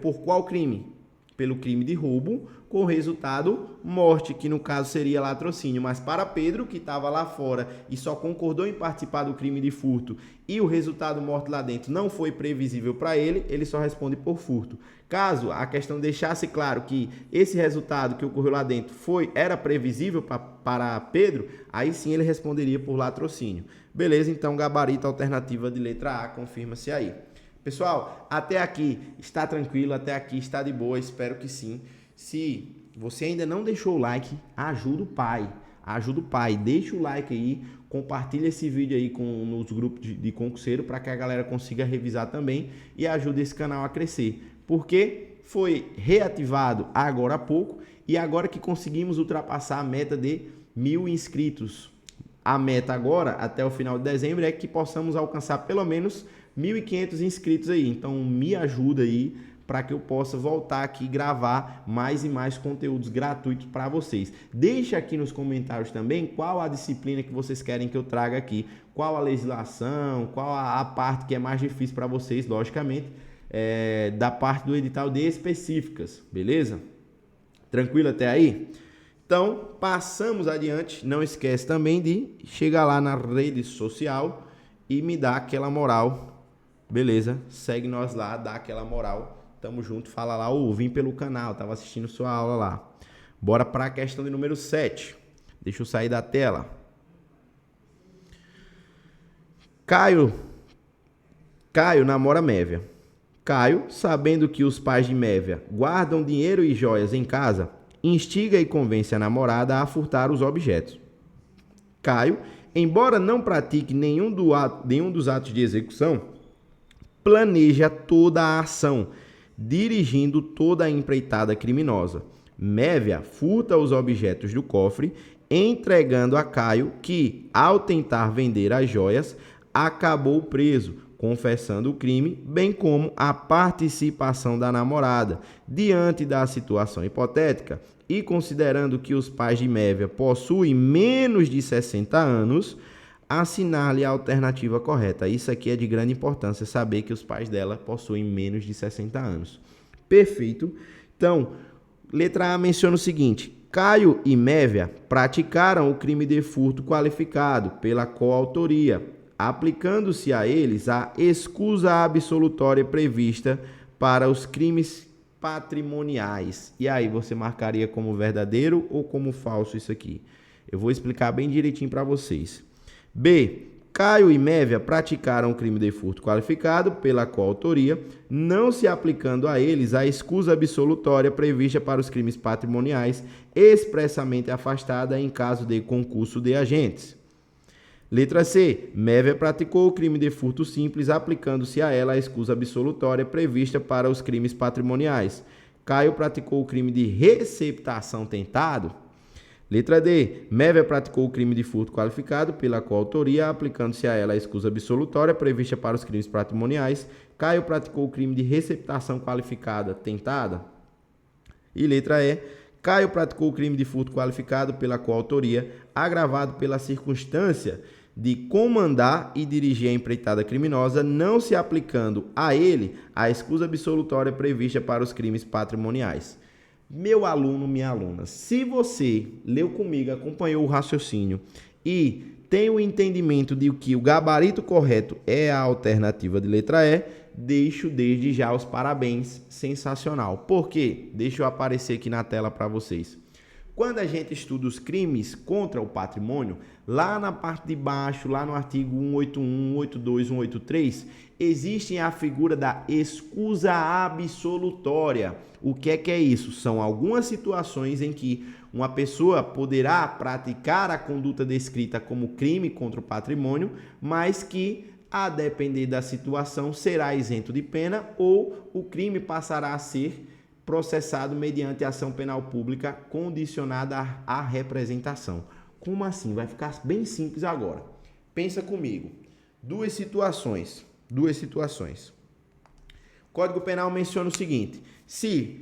por qual crime? Pelo crime de roubo, com resultado morte, que no caso seria latrocínio. Mas para Pedro, que estava lá fora e só concordou em participar do crime de furto e o resultado morte lá dentro não foi previsível para ele, ele só responde por furto. Caso a questão deixasse claro que esse resultado que ocorreu lá dentro era previsível para Pedro, aí sim ele responderia por latrocínio. Beleza, então gabarito alternativa de letra A, confirma-se aí. Pessoal, até aqui está tranquilo, até aqui está de boa, espero que sim. Se você ainda não deixou o like, ajuda o pai, deixa o like aí, compartilha esse vídeo aí nos grupos de concurseiro para que a galera consiga revisar também e ajude esse canal a crescer. Porque foi reativado agora há pouco e agora que conseguimos ultrapassar a meta de 1.000 inscritos. A meta agora, até o final de dezembro, é que possamos alcançar pelo menos 1.500 inscritos aí. Então, me ajuda aí para que eu possa voltar aqui e gravar mais e mais conteúdos gratuitos para vocês. Deixa aqui nos comentários também qual a disciplina que vocês querem que eu traga aqui, qual a legislação, qual a parte que é mais difícil para vocês, logicamente, da parte do edital de específicas, beleza? Tranquilo até aí? Então, passamos adiante. Não esquece também de chegar lá na rede social e me dar aquela moral, beleza? Segue nós lá, dá aquela moral. Tamo junto, fala lá, vim pelo canal, tava assistindo sua aula lá. Bora para a questão de número 7. Deixa eu sair da tela. Caio namora Mévia. Caio, sabendo que os pais de Mévia guardam dinheiro e joias em casa, instiga e convence a namorada a furtar os objetos. Caio, embora não pratique nenhum dos atos de execução, planeja toda a ação, dirigindo toda a empreitada criminosa. Mévia furta os objetos do cofre, entregando a Caio, que, ao tentar vender as joias, acabou preso, confessando o crime, bem como a participação da namorada. Diante da situação hipotética e considerando que os pais de Mévia possuem menos de 60 anos, assinar-lhe a alternativa correta. Isso aqui é de grande importância, saber que os pais dela possuem menos de 60 anos. Perfeito. Então, letra A menciona o seguinte: Caio e Mévia praticaram o crime de furto qualificado pela coautoria, aplicando-se a eles a escusa absolutória prevista para os crimes patrimoniais. E aí, você marcaria como verdadeiro ou como falso isso aqui? Eu vou explicar bem direitinho para vocês. B. Caio e Mévia praticaram o crime de furto qualificado pela coautoria, não se aplicando a eles a escusa absolutória prevista para os crimes patrimoniais, expressamente afastada em caso de concurso de agentes. Letra C. Mévia praticou o crime de furto simples, aplicando-se a ela a escusa absolutória prevista para os crimes patrimoniais. Caio praticou o crime de receptação tentado. Letra D. Mévia praticou o crime de furto qualificado pela coautoria, aplicando-se a ela a escusa absolutória prevista para os crimes patrimoniais. Caio praticou o crime de receptação qualificada tentada. E letra E. Caio praticou o crime de furto qualificado pela coautoria, agravado pela circunstância de comandar e dirigir a empreitada criminosa, não se aplicando a ele a escusa absolutória prevista para os crimes patrimoniais. Meu aluno, minha aluna, se você leu comigo, acompanhou o raciocínio e tem o entendimento de que o gabarito correto é a alternativa de letra E, deixo desde já os parabéns, sensacional. Por quê? Deixa eu aparecer aqui na tela para vocês. Quando a gente estuda os crimes contra o patrimônio, lá na parte de baixo, lá no artigo 181, 182, 183, existe a figura da escusa absolutória. O que é isso? São algumas situações em que uma pessoa poderá praticar a conduta descrita como crime contra o patrimônio, mas que, a depender da situação, será isento de pena ou o crime passará a ser processado mediante ação penal pública condicionada à representação. Como assim? Vai ficar bem simples agora. Pensa comigo. Duas situações. O Código Penal menciona o seguinte: se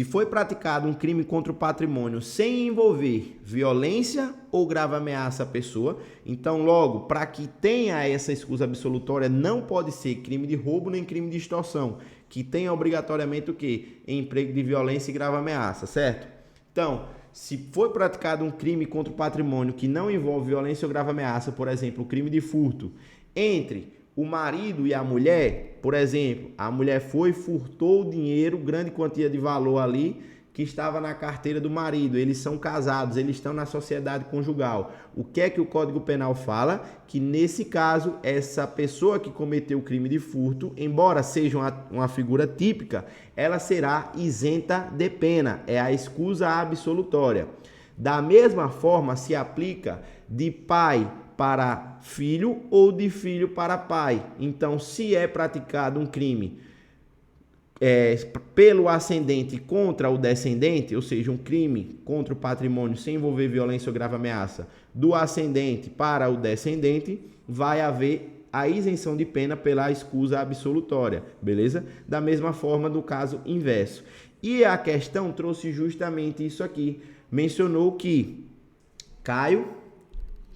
foi praticado um crime contra o patrimônio sem envolver violência ou grave ameaça à pessoa, então logo, para que tenha essa escusa absolutória, não pode ser crime de roubo nem crime de extorsão, que tenha obrigatoriamente o quê? Emprego de violência e grave ameaça, certo? Então, se foi praticado um crime contra o patrimônio que não envolve violência ou grave ameaça, por exemplo, o crime de furto, entre o marido e a mulher, por exemplo, a mulher furtou o dinheiro, grande quantia de valor ali, que estava na carteira do marido, eles são casados, eles estão na sociedade conjugal. O que é que o Código Penal fala? Que nesse caso, essa pessoa que cometeu o crime de furto, embora seja uma figura típica, ela será isenta de pena, é a escusa absolutória. Da mesma forma, se aplica de pai para filho ou de filho para pai. Então, se é praticado um crime pelo ascendente contra o descendente, ou seja, um crime contra o patrimônio sem envolver violência ou grave ameaça, do ascendente para o descendente, vai haver a isenção de pena pela escusa absolutória, beleza? Da mesma forma do caso inverso. E a questão trouxe justamente isso aqui. Mencionou que Caio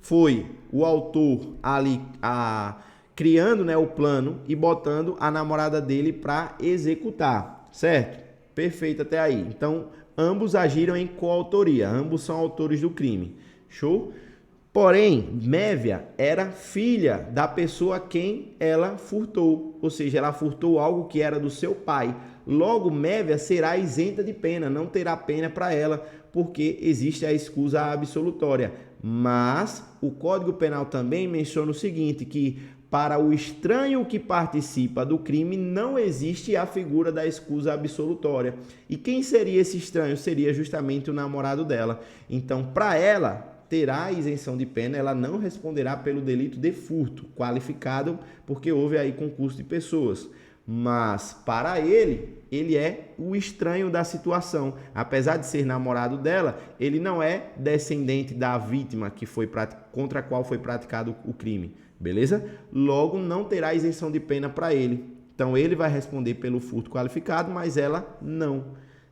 foi o autor ali criando, né, o plano e botando a namorada dele para executar, certo? Perfeito até aí. Então, ambos agiram em coautoria, ambos são autores do crime. Show? Porém, Mévia era filha da pessoa a quem ela furtou, ou seja, ela furtou algo que era do seu pai. Logo, Mévia será isenta de pena, não terá pena para ela, porque existe a escusa absolutória. Mas o Código Penal também menciona o seguinte, que para o estranho que participa do crime não existe a figura da escusa absolutória. E quem seria esse estranho? Seria justamente o namorado dela. Então, para ela, terá a isenção de pena, ela não responderá pelo delito de furto qualificado, porque houve aí concurso de pessoas. Mas para ele é o estranho da situação. Apesar de ser namorado dela, ele não é descendente da vítima que foi contra a qual foi praticado o crime, beleza? Logo, não terá isenção de pena para ele. Então, ele vai responder pelo furto qualificado, mas ela não.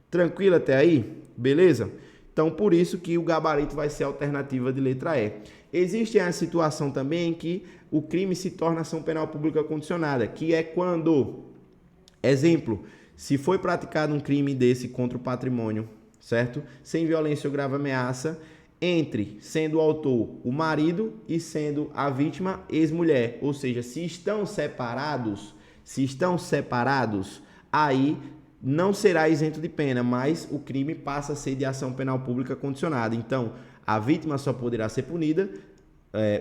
Tranquilo até aí? Beleza? Então, por isso que o gabarito vai ser a alternativa de letra E. Existe a situação também em que o crime se torna ação penal pública condicionada, que é quando, exemplo, se foi praticado um crime desse contra o patrimônio, certo? Sem violência ou grave ameaça, entre sendo o autor o marido e sendo a vítima ex-mulher, ou seja, se estão separados, aí não será isento de pena, mas o crime passa a ser de ação penal pública condicionada. Então, a vítima só poderá ser punida,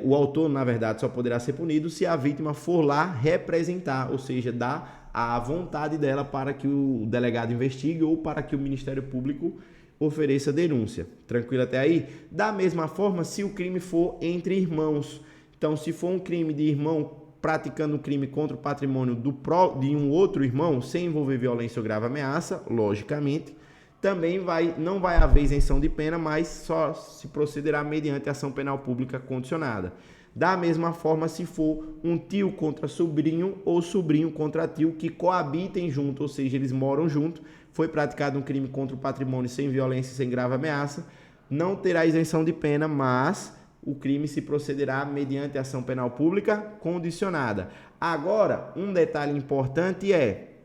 o autor, na verdade, só poderá ser punido se a vítima for lá representar, ou seja, dar a vontade dela para que o delegado investigue ou para que o Ministério Público ofereça denúncia. Tranquilo até aí? Da mesma forma, se o crime for entre irmãos, então se for um crime de irmão praticando um crime contra o patrimônio de um outro irmão, sem envolver violência ou grave ameaça, logicamente, também não vai haver isenção de pena, mas só se procederá mediante ação penal pública condicionada. Da mesma forma, se for um tio contra sobrinho ou sobrinho contra tio que coabitem junto, ou seja, eles moram junto, foi praticado um crime contra o patrimônio sem violência e sem grave ameaça, não terá isenção de pena, mas o crime se procederá mediante ação penal pública condicionada. Agora, um detalhe importante é,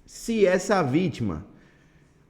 se essa vítima,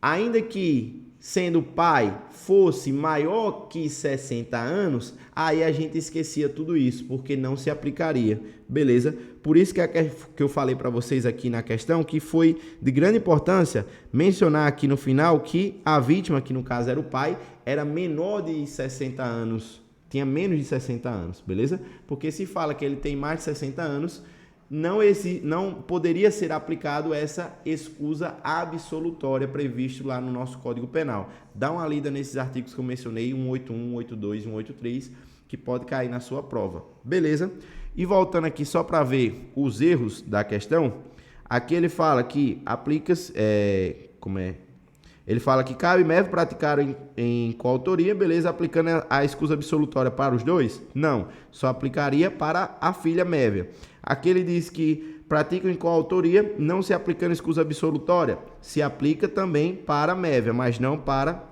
ainda que sendo pai, fosse maior que 60 anos, aí a gente esquecia tudo isso, porque não se aplicaria, beleza? Por isso que eu falei para vocês aqui na questão, que foi de grande importância mencionar aqui no final que a vítima, que no caso era o pai, era menor de 60 anos, tinha menos de 60 anos, beleza? Porque se fala que ele tem mais de 60 anos, não poderia ser aplicado essa escusa absolutória previsto lá no nosso Código Penal. Dá uma lida nesses artigos que eu mencionei, 181, 182 e 183, que pode cair na sua prova. Beleza? E voltando aqui só para ver os erros da questão, aqui ele fala que ele fala que cabe MEV praticar em coautoria, beleza, aplicando a escusa absolutória para os dois? Não, só aplicaria para a filha mévia. Aqui ele diz que praticam em coautoria, não se aplicando escusa absolutória, se aplica também para a mévia, mas não para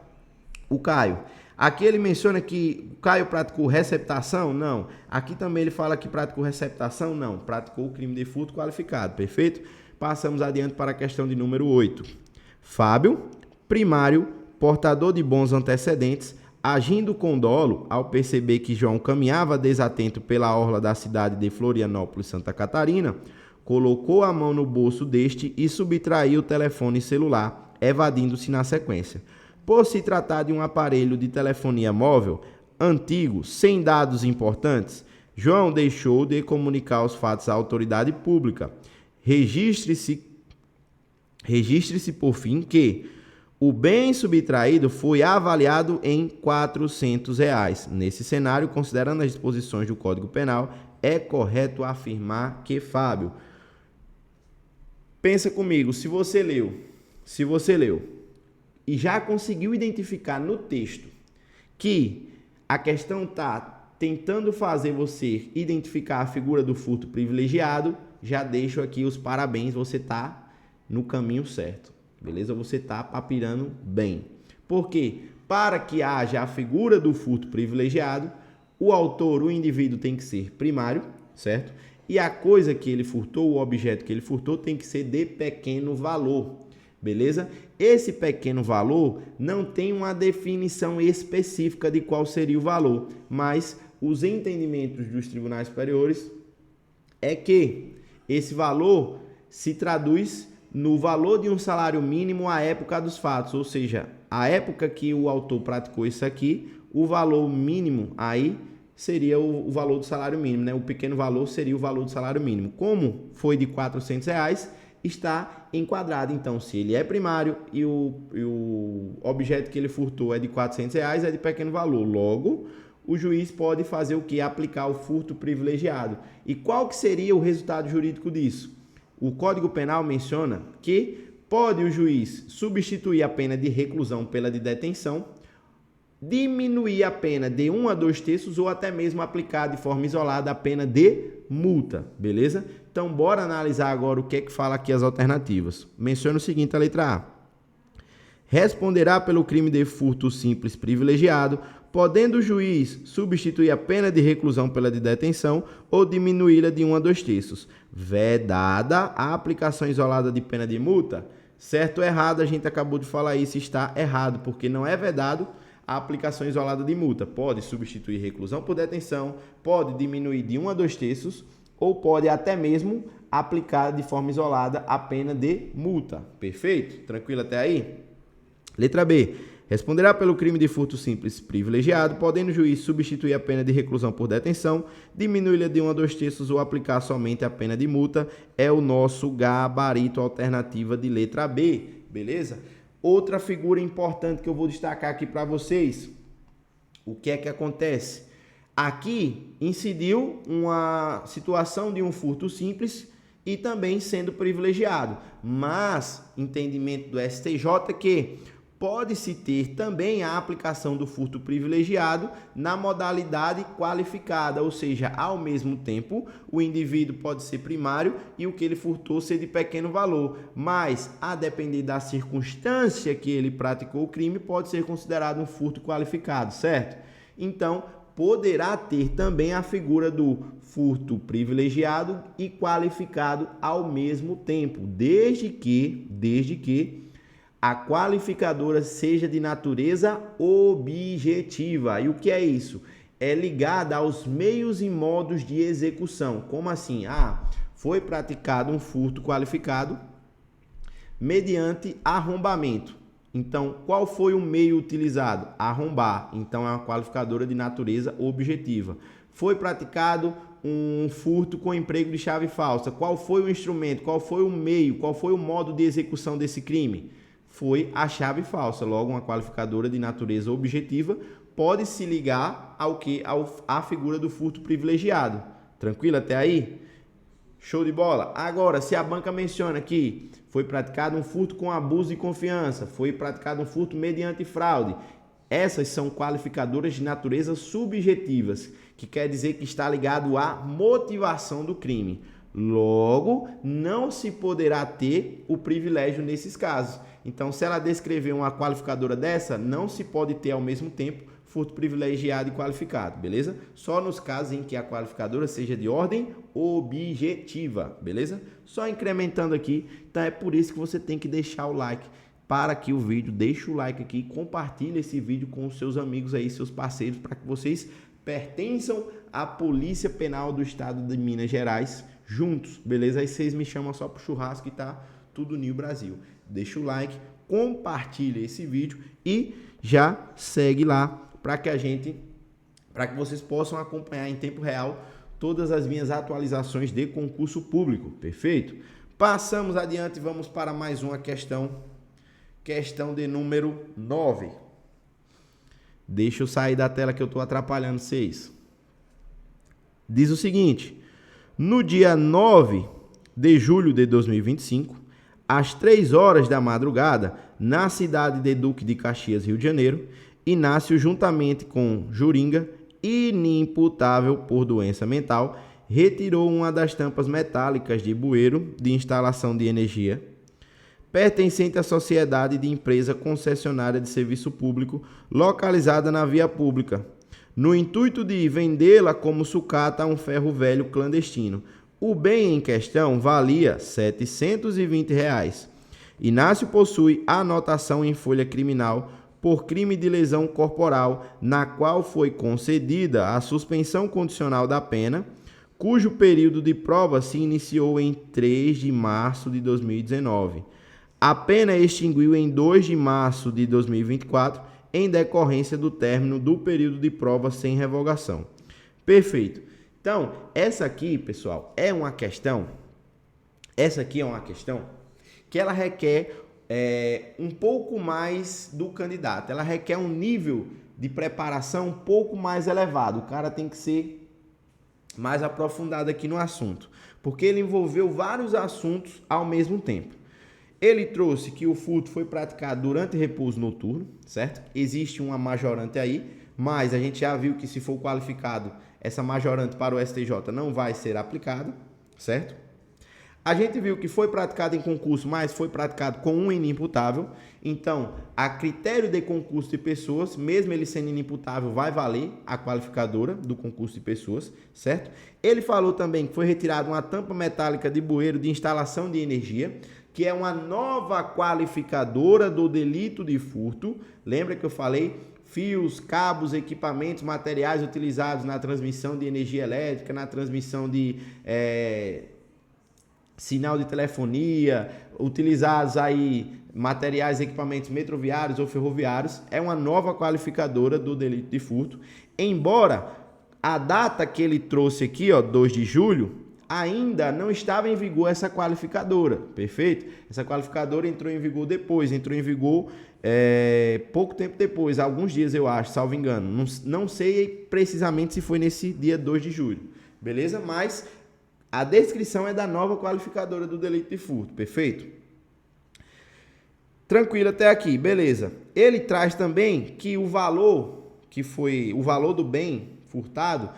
o Caio. Aqui ele menciona que o Caio praticou receptação? Não. Aqui também ele fala que praticou receptação? Não. Praticou o crime de furto qualificado, perfeito? Passamos adiante para a questão de número 8. Fábio, primário, portador de bons antecedentes, agindo com dolo ao perceber que João caminhava desatento pela orla da cidade de Florianópolis, Santa Catarina, colocou a mão no bolso deste e subtraiu o telefone celular, evadindo-se na sequência. Por se tratar de um aparelho de telefonia móvel, antigo, sem dados importantes, João deixou de comunicar os fatos à autoridade pública. Registre-se por fim que o bem subtraído foi avaliado em R$400. Nesse cenário, considerando as disposições do Código Penal, é correto afirmar que, Fábio, pensa comigo, se você leu e já conseguiu identificar no texto que a questão está tentando fazer você identificar a figura do furto privilegiado, já deixo aqui os parabéns, você está no caminho certo. Beleza? Você está papirando bem. Por quê? Para que haja a figura do furto privilegiado, o autor, o indivíduo tem que ser primário, certo? E a coisa que ele furtou, o objeto que ele furtou, tem que ser de pequeno valor. Beleza? Esse pequeno valor não tem uma definição específica de qual seria o valor, mas os entendimentos dos tribunais superiores é que esse valor se traduz no valor de um salário mínimo à época dos fatos, ou seja, a época que o autor praticou isso aqui, o valor mínimo aí seria o valor do salário mínimo, né? O pequeno valor seria o valor do salário mínimo. Como foi de R$400, está enquadrado. Então, se ele é primário e o objeto que ele furtou é de R$400, é de pequeno valor. Logo, o juiz pode fazer o que? Aplicar o furto privilegiado. E qual que seria o resultado jurídico disso? O Código Penal menciona que pode o juiz substituir a pena de reclusão pela de detenção, diminuir a pena de 1 a 2 terços ou até mesmo aplicar de forma isolada a pena de multa, beleza? Então, bora analisar agora o que é que fala aqui as alternativas. Menciona o seguinte, a letra A. Responderá pelo crime de furto simples privilegiado, podendo o juiz substituir a pena de reclusão pela de detenção ou diminuí-la de 1 a 2 terços. Vedada a aplicação isolada de pena de multa? Certo ou errado, a gente acabou de falar isso, está errado, porque não é vedado a aplicação isolada de multa. Pode substituir reclusão por detenção, pode diminuir de 1 a 2 terços, ou pode até mesmo aplicar de forma isolada a pena de multa. Perfeito? Tranquilo até aí? Letra B. Responderá pelo crime de furto simples privilegiado, podendo o juiz substituir a pena de reclusão por detenção, diminuí-la de 1 a 2 terços ou aplicar somente a pena de multa. É o nosso gabarito alternativa de letra B, beleza? Outra figura importante que eu vou destacar aqui para vocês. O que é que acontece? Aqui incidiu uma situação de um furto simples e também sendo privilegiado. Mas, entendimento do STJ que pode-se ter também a aplicação do furto privilegiado na modalidade qualificada, ou seja, ao mesmo tempo, o indivíduo pode ser primário e o que ele furtou ser de pequeno valor, mas, a depender da circunstância que ele praticou o crime, pode ser considerado um furto qualificado, certo? Então, poderá ter também a figura do furto privilegiado e qualificado ao mesmo tempo, desde que a qualificadora seja de natureza objetiva. E o que é isso? É ligada aos meios e modos de execução. Como assim? Foi praticado um furto qualificado mediante arrombamento. Então, qual foi o meio utilizado? Arrombar. Então, é uma qualificadora de natureza objetiva. Foi praticado um furto com emprego de chave falsa. Qual foi o instrumento? Qual foi o meio? Qual foi o modo de execução desse crime? Foi a chave falsa. Logo, uma qualificadora de natureza objetiva pode se ligar à figura do furto privilegiado. Tranquilo até aí? Show de bola? Agora, se a banca menciona que foi praticado um furto com abuso de confiança, foi praticado um furto mediante fraude, essas são qualificadoras de natureza subjetivas, que quer dizer que está ligado à motivação do crime. Logo, não se poderá ter o privilégio nesses casos. Então, se ela descrever uma qualificadora dessa, não se pode ter ao mesmo tempo furto privilegiado e qualificado, beleza? Só nos casos em que a qualificadora seja de ordem objetiva, beleza? Só incrementando aqui, então é por isso que você tem que deixar o like para que o vídeo, deixa o like aqui, compartilhe esse vídeo com os seus amigos aí, seus parceiros, para que vocês pertençam à Polícia Penal do Estado de Minas Gerais juntos, beleza? Aí vocês me chamam só pro churrasco e tá tudo New Brasil. Deixa o like, compartilha esse vídeo e já segue lá para que vocês possam acompanhar em tempo real todas as minhas atualizações de concurso público, perfeito? Passamos adiante, vamos para mais uma questão de número 9. Deixa eu sair da tela que eu estou atrapalhando vocês. Diz o seguinte: no dia 9 de julho de 2025, às 3 horas da madrugada, na cidade de Duque de Caxias, Rio de Janeiro, Inácio, juntamente com Juringa, inimputável por doença mental, retirou uma das tampas metálicas de bueiro de instalação de energia pertencente à sociedade de empresa concessionária de serviço público localizada na via pública, no intuito de vendê-la como sucata a um ferro velho clandestino. O bem em questão valia R$ 720. Inácio possui anotação em folha criminal por crime de lesão corporal, na qual foi concedida a suspensão condicional da pena, cujo período de prova se iniciou em 3 de março de 2019. A pena extinguiu em 2 de março de 2024, em decorrência do término do período de prova sem revogação. Perfeito. Então, essa aqui, pessoal, é uma questão que ela requer um pouco mais do candidato. Ela requer um nível de preparação um pouco mais elevado. O cara tem que ser mais aprofundado aqui no assunto, porque ele envolveu vários assuntos ao mesmo tempo. Ele trouxe que o furto foi praticado durante repouso noturno, certo? Existe uma majorante aí, mas a gente já viu que se for qualificado, essa majorante para o STJ não vai ser aplicada, certo? A gente viu que foi praticado em concurso, mas foi praticado com um inimputável. Então, a critério de concurso de pessoas, mesmo ele sendo inimputável, vai valer a qualificadora do concurso de pessoas, certo? Ele falou também que foi retirada uma tampa metálica de bueiro de instalação de energia, que é uma nova qualificadora do delito de furto. Lembra que eu falei? Fios, cabos, equipamentos, materiais utilizados na transmissão de energia elétrica, na transmissão de sinal de telefonia, utilizados aí materiais, equipamentos metroviários ou ferroviários, é uma nova qualificadora do delito de furto. Embora a data que ele trouxe aqui, 2 de julho, ainda não estava em vigor essa qualificadora, perfeito? Essa qualificadora entrou em vigor depois, pouco tempo depois, alguns dias eu acho, salvo engano. Não sei precisamente se foi nesse dia 2 de julho, beleza? Mas a descrição é da nova qualificadora do delito de furto, perfeito? Tranquilo até aqui, beleza. Ele traz também que o valor, que foi o valor do bem furtado,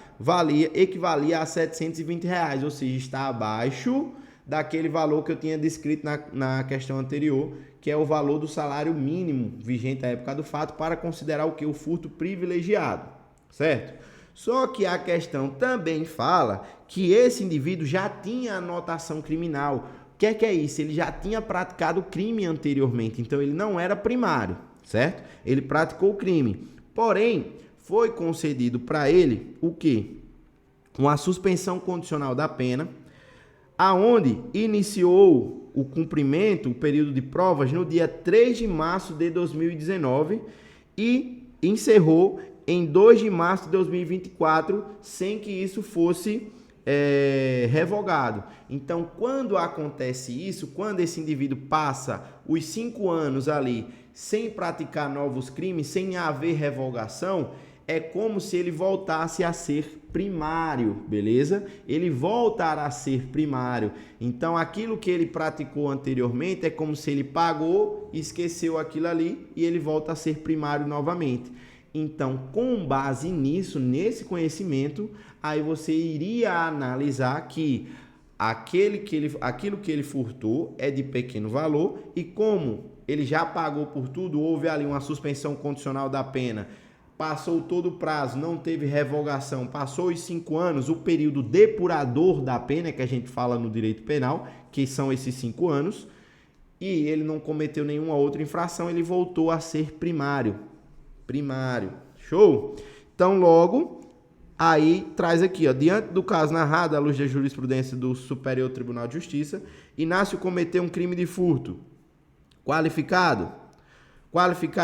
equivalia a R$ 720, ou seja, está abaixo daquele valor que eu tinha descrito na questão anterior, que é o valor do salário mínimo vigente à época do fato, para considerar o que? O furto privilegiado, certo? Só que a questão também fala que esse indivíduo já tinha anotação criminal. O que é isso? Ele já tinha praticado crime anteriormente, então ele não era primário, certo? Ele praticou o crime. Porém, foi concedido para ele o quê? Uma suspensão condicional da pena, aonde iniciou o cumprimento, o período de provas, no dia 3 de março de 2019 e encerrou em 2 de março de 2024, sem que isso fosse revogado. Então, quando acontece isso, quando esse indivíduo passa os 5 anos ali sem praticar novos crimes, sem haver revogação, é como se ele voltasse a ser primário, beleza? Ele voltará a ser primário. Então, aquilo que ele praticou anteriormente é como se ele pagou, esqueceu aquilo ali e ele volta a ser primário novamente. Então, com base nisso, nesse conhecimento, aí você iria analisar que aquilo que ele furtou é de pequeno valor e como ele já pagou por tudo, houve ali uma suspensão condicional da pena, passou todo o prazo, não teve revogação, passou os 5 anos, o período depurador da pena, que a gente fala no direito penal, que são esses 5 anos, e ele não cometeu nenhuma outra infração, ele voltou a ser primário. Show? Então, logo, aí traz aqui, ó, diante do caso narrado à luz da jurisprudência do Superior Tribunal de Justiça, Inácio cometeu um crime de furto qualificado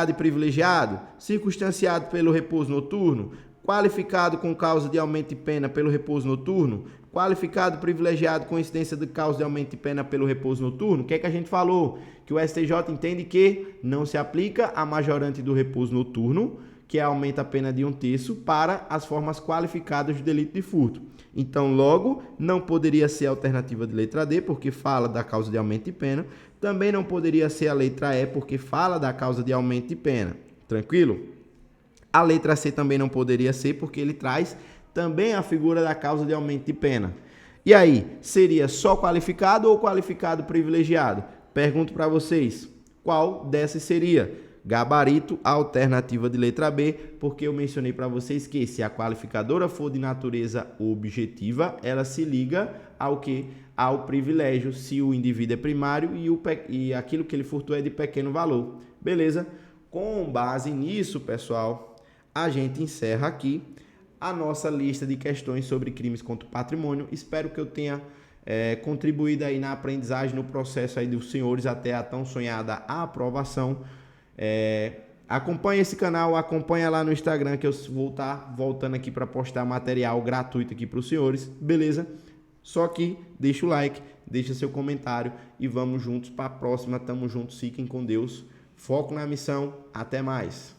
e privilegiado, circunstanciado pelo repouso noturno, qualificado com causa de aumento de pena pelo repouso noturno, qualificado privilegiado com incidência de causa de aumento de pena pelo repouso noturno. O que é que a gente falou? Que o STJ entende que não se aplica a majorante do repouso noturno, que aumenta a pena de 1/3, para as formas qualificadas do delito de furto. Então, logo, não poderia ser a alternativa de letra D, porque fala da causa de aumento de pena. Também não poderia ser a letra E, porque fala da causa de aumento de pena. Tranquilo? A letra C também não poderia ser, porque ele traz também a figura da causa de aumento de pena. E aí, seria só qualificado ou qualificado privilegiado? Pergunto para vocês, qual dessas seria? Gabarito, alternativa de letra B, porque eu mencionei para vocês que se a qualificadora for de natureza objetiva, ela se liga ao que? Ao privilégio, se o indivíduo é primário e aquilo que ele furtou é de pequeno valor. Beleza? Com base nisso, pessoal, a gente encerra aqui a nossa lista de questões sobre crimes contra o patrimônio. Espero que eu tenha contribuído aí na aprendizagem, no processo aí dos senhores até a tão sonhada aprovação. Acompanha esse canal, acompanha lá no Instagram, que eu vou estar voltando aqui para postar material gratuito aqui para os senhores, beleza? Só que deixa o like, deixa seu comentário e vamos juntos para a próxima. Tamo juntos, fiquem com Deus, foco na missão, até mais.